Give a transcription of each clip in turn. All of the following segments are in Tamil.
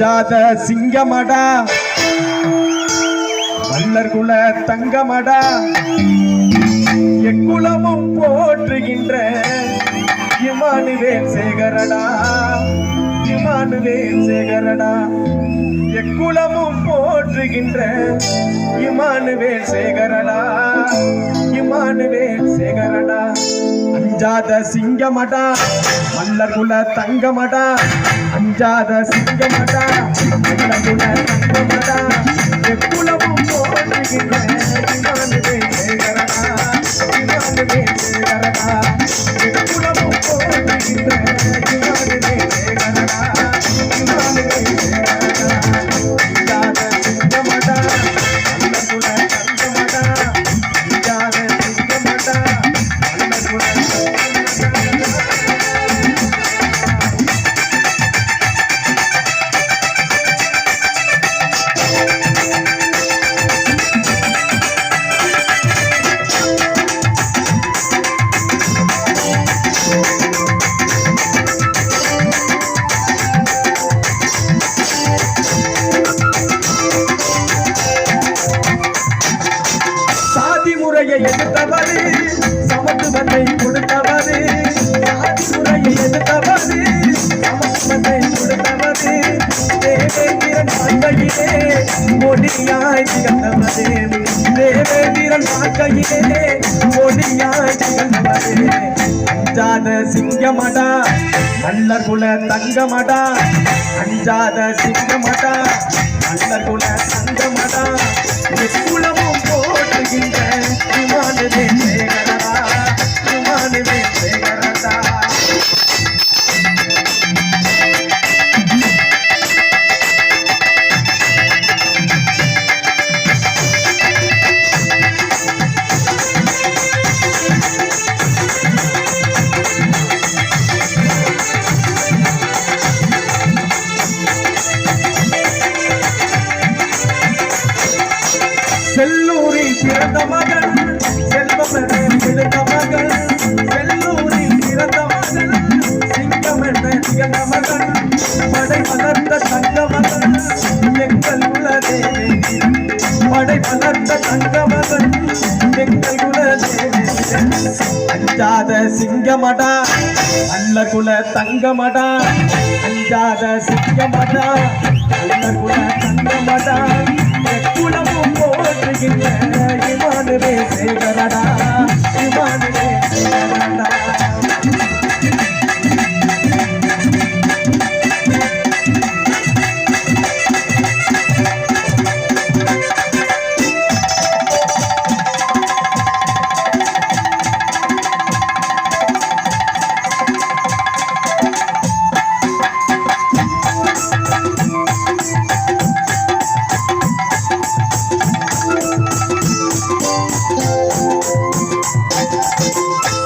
அஞ்சாத சிங்கமடா மல்லர் குல தங்கமடா எக்குலமும் போற்றுகின்ற இமானுவேல் சேகரடா இமானுவேல் சேகரடா எக்குலமும் போற்றுகின்ற இமானுவேல் சேகரடா இமானுவேல் சேகரடா அஞ்சாத சிங்கமடா மல்லர் குல தங்கமடா அஞ்சாத சிங்கமடா மல்லர் குல தங்கமடா எக்குலமும் போற்றுகின்ற இமானுவேல் சேகரடா இமானுவேல் சேகரடா எக்குலமும் போற்றுகின்ற இமானுவேல் சேகரடா இமானுவேல் சேகரடா அஞ்சாத சிங்கமடா மல்லர் குல தங்கமடா அஞ்சாத சிங்கமடா மல்லர் குல எதிர்த்தவரு சமத்துவத்தை கொடுத்தவரு சாதிமுறையை எதிர்த்தவரு சமத்துவத்தை கொடுத்தவரு தேவேந்திரன் வாழ்க்கையிலே மொழியாய் திகழ்ந்தவரு தேவேந்திரன் வாழ்க்கையிலே மொழியாய் திகழ்ந்தவரு அஞ்சாத சிங்கமடா மல்லர் குல தங்கமடா அஞ்சாத சிங்கமடா மல்லர் குல தங்கமடா எக்குலமும் போற்றுகின்ற இமானுவேல் சேகரடா இமானுவேல் சேகரடா செல்லூரில் பிறந்த மகள் செல்வமென பிறந்த மகள் செல்லூரில் பிறந்த மகள் சிங்கமென திகழ்ந்த மகள் படை வளர்த்த தங்க மகள் எங்கள் குலதேவி படை வளர்த்த தங்க மகள் எங்கள் குலதேவி அஞ்சாத சிங்கமடா மல்லர் குல தங்கமடா அஞ்சாத சிங்கமடா மல்லர் குல தங்கமடா எக்குலமும் போற்றுகின்ற இமானுவேல் சேகரடா இமானுவேல் சேகரடா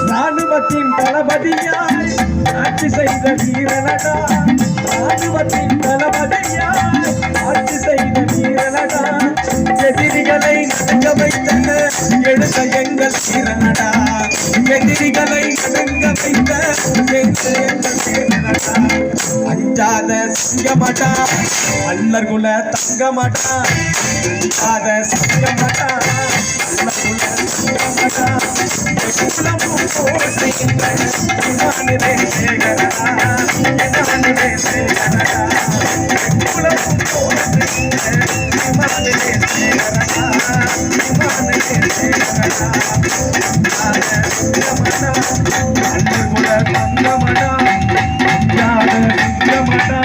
ராணுவத்தின் தளபதியாய் ஆட்சி செய்த வீரனடா ராணுவத்தின் தளபதியாய் ஆட்சி செய்த வீரனடா எதிரிகளை நடுங்க வைத்த எழுத எங்கள் வீரனடா எதிரிகளை நடுங்க வைத்த எங்கள் வீரனடா அஞ்சாத சிங்கமடா மல்லர் குல தங்கமடா அஞ்சாத சிங்கமடா மல்லர் குல தங்கமடா எக்குலமும் போற்றுகின்ற இமானுவேல் சேகரடா இமானுவேல் சேகரடா எக்குலமும் போற்றுகின்ற இமானுவேல் சேகரடா இமானுவேல் சேகரடா அஞ்சாத சிங்கமடா மல்லர் குல தங்கமடா அஞ்சாத சிங்கமடா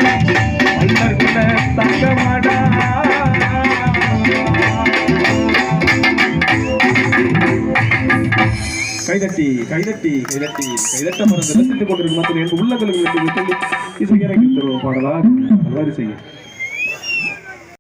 மல்லர் குல தங்கமடா கைதட்டி கைதட்டி கைதட்டி கைதட்ட மறந்து ரசித்துக் கொண்டிருக்கும் மக்கள் என் உள்ளங்களுக்கு சொல்லி இசையரங்கில் தருவோம் பாடலா செய்யும்